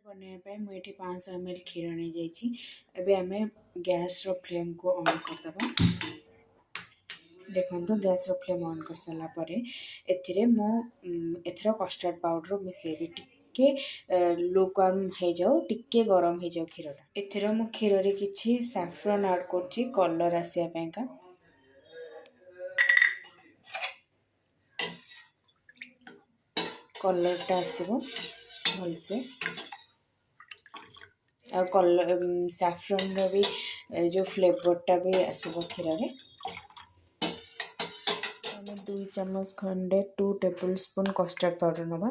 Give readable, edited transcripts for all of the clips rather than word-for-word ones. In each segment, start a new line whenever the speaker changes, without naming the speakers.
बनवाई मुझे 500 ml क्षीर नहीं जाइए। आम गैस फ्लेम को ऑन करदे। देखो गैस फ्लेम ऑन कर सारापर एथर कस्टर्ड पाउडर मिसेबी टिके लुकवार्म हो जाओ टिके गरम हो जाओ क्षीरटा। एथर मु क्षीर रे किछि सैफरन ऐड करछि कलर आसिया पैका। कलरटा आसीबो भलसे आ कलर सैफरन रो भी जो फ्लेवरटा भी आसीबो क्षीर रे। 2 चम्मच खंडे 2 टेबल स्पून कस्टर्ड पाउडर नवा।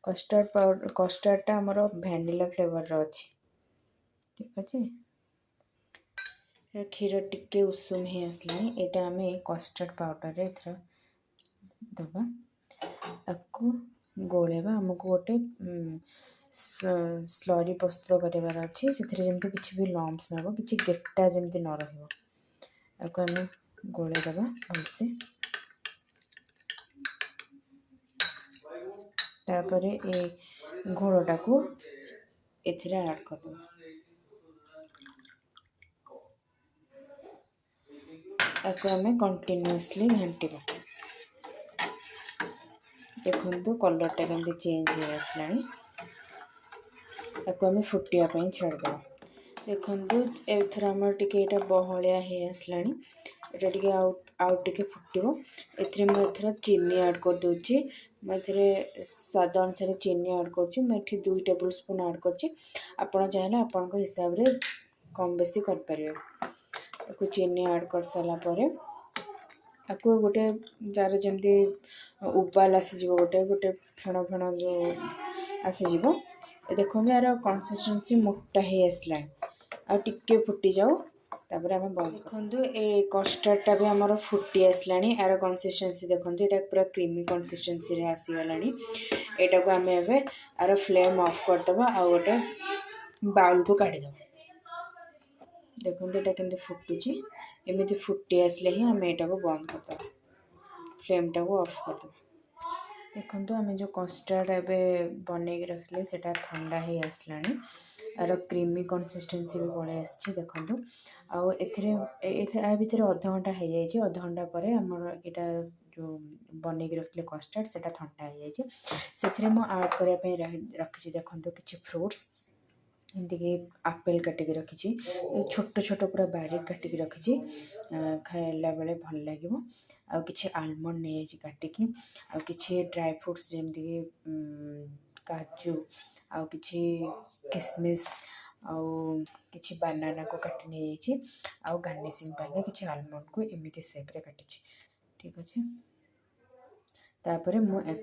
कस्टर्डटा आमर वैनिला फ्लेवर अच्छी। ठीक अच्छे क्षीर टिके उषुम हो आसला यहाँ आम कस्टर्ड पाउडर एथर दबा आपको गोलेबा। आमको गोटे स्लरी प्रस्तुत करार अच्छे से किसी भी लम्स ना कि गेटा जमी न रहा आम गोले दबा भलसे। तापर ए घोलटा को एथरे ऐड कर आम कंटिन्यूअसली घाटा। देखो कलरटा केमती चेंज हो आसला आम फुटापी छाड़द। देखो एथर आम टे बहलिया हो आसला ये आउट टे फुटो। एथर चीनी ऐड कर दूची। मुझे स्वाद अनुसार चीनी ऐड कर 2 टेबल स्पून ऐड कर चाहिए आपण हिसाब से कम बेसी कर चीनी ऐड कर सारापर आपको गोटे जार जमी उबाल आसीज गोटे गोटे फेण फेण जो आसीज। देखो यार कंसिस्टेंसी मोटा ही आसला आ टिके फुटी जाओ तापर आम बंद। देखो ये कस्टर्डटा भी आमर फुटी आसला यार कंसिस्टेंसी देखो ये पूरा क्रीमी कंसिस्टेंसी आसीगला। यहाँ को आम यार फ्लेम ऑफ करदे आ गोटे बाउल को काढ़ीद। देखो यहाँ के फुटुची एमती फुटी आसले ही आम यहाँ को बंद करदे फ्लेमटा को ऑफ करदे। देखो आम जो कस्टर्ड एवं बनई रखिले से ठंडा ही आसला यार क्रीमी कंसिस्टेंसी भी पलि आसी। देखो आ भितर अध घंटा हो जाए अध घंटा पर आमर यहाँ जो बनई रखिले कस्टर्ड से ठंडा हो जाए से आड करने रखी। देखो किसी फ्रुट्स एमती आपेल काटिक रखी छोट छोट पूरा बारीक काटिक रखी खाइला बेले भल लगे। आ किछि आलमंड नहीं काटिकी आ किछि ड्राई फ्रुट्स जमती काजू आ किछि किसमिस आ किछि बनाना को काटी नहीं आ गार्निशिंग पाई किछि आलमंड को एमती शेप रे काटी। ठीक अच्छे तापर मुझे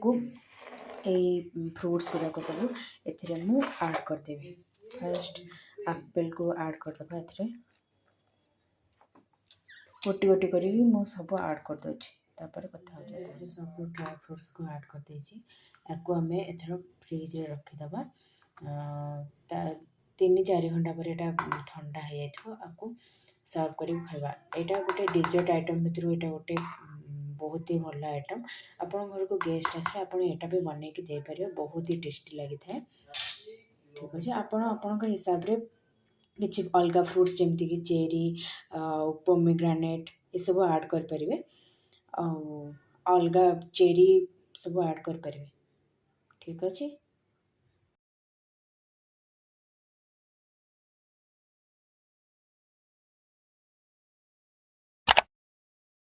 यही फ्रुट्स गुड़ाक सब ए मु ऐड करदेवी। फर्स्ट आपेल को ऐड करदे ए गोटी गोटी करी मु सब ऐड कर दूची। तापर कथा हो सब ड्राई फ्रुट्स को ऐड कर देची याको आम एथर फ्रिज रे रखीदबा 3-4 घंटा पर यहाँ ठंडा हो जाए आपको सर्व कर खावा। यहाँ गोटे डेजर्ट आइटम भितर यहाँ गोटे बहुत ही भल आइटम आपण घर को गेस्ट आसे आप भी बनई दे पारे बहुत ही टेस्टी लगी था। ठीक अच्छे आपण हिसाब रे किसी अलग फ्रुट्स जमती कि चेरी पोमेग्रानेट ये सब ऐड करें अलग चेरी सब ऐड करें। ठीक अच्छे।